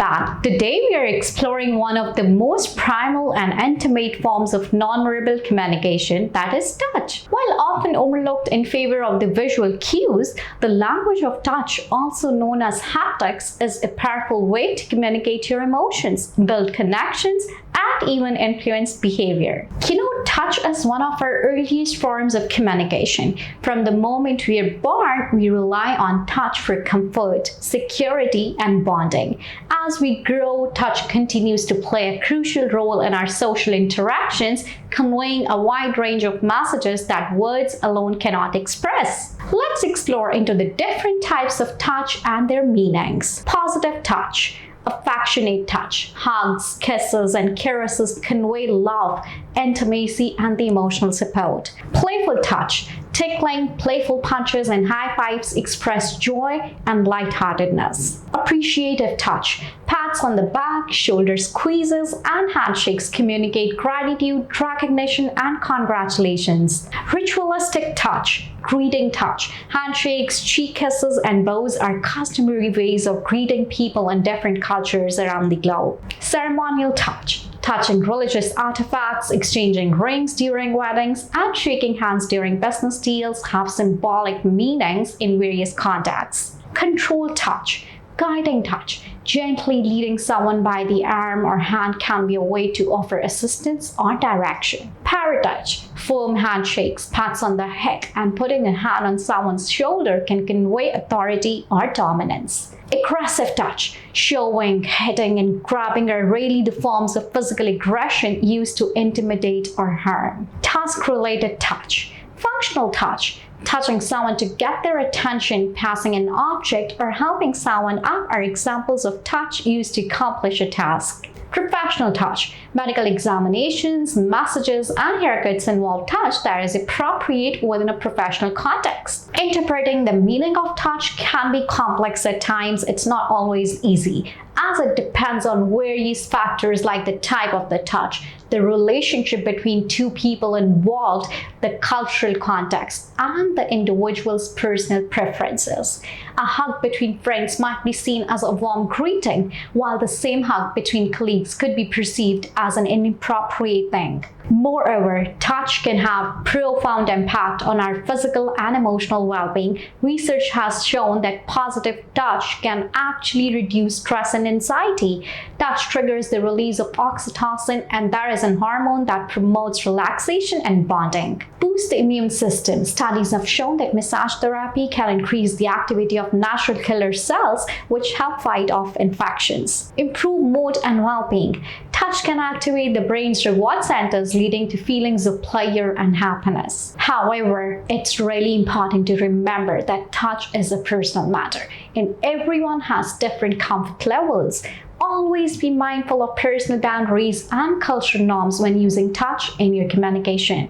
back. Today we are exploring one of the most primal and intimate forms of nonverbal communication, that is touch. While often overlooked in favor of the visual cues, the language of touch, also known as haptics, is a powerful way to communicate your emotions, build connections, and even influence behavior. Touch is one of our earliest forms of communication. From the moment we are born, we rely on touch for comfort, security, and bonding. As we grow, touch continues to play a crucial role in our social interactions, conveying a wide range of messages that words alone cannot express. Let's explore into the different types of touch and their meanings. Positive touch. Affectionate touch, hugs, kisses, and caresses convey love, intimacy, and the emotional support. Playful touch, tickling, playful punches, and high fives express joy and lightheartedness. Appreciative touch, pats on the back, shoulder squeezes, and handshakes communicate gratitude, recognition, and congratulations. Ritualistic touch, greeting touch, handshakes, cheek kisses, and bows are customary ways of greeting people in different cultures around the globe. Ceremonial touch, touching religious artifacts, exchanging rings during weddings, and shaking hands during business deals have symbolic meanings in various contexts. Control touch, guiding touch, gently leading someone by the arm or hand can be a way to offer assistance or direction. Paratouch, firm handshakes, pats on the head, and putting a hand on someone's shoulder can convey authority or dominance. Aggressive touch, showing, hitting, and grabbing are really the forms of physical aggression used to intimidate or harm. Task-related touch, functional touch, touching someone to get their attention, passing an object, or helping someone up are examples of touch used to accomplish a task. Professional touch, medical examinations, messages, and haircuts involve touch that is appropriate within a professional context. Interpreting the meaning of touch can be complex at times. It's not always easy, as it depends on various factors like the type of the touch, the relationship between two people involved, the cultural context, and the individual's personal preferences. A hug between friends might be seen as a warm greeting, while the same hug between colleagues could be perceived as an inappropriate thing. Moreover, touch can have profound impact on our physical and emotional well-being. Research has shown that positive touch can actually reduce stress and anxiety. Touch triggers the release of oxytocin, and that is a hormone that promotes relaxation and bonding. Boost the immune system. Studies have shown that massage therapy can increase the activity of natural killer cells, which help fight off infections. Improve mood and well-being. Touch can activate the brain's reward centers, leading to feelings of pleasure and happiness. However, it's really important to remember that touch is a personal matter, and everyone has different comfort levels. Always be mindful of personal boundaries and cultural norms when using touch in your communication.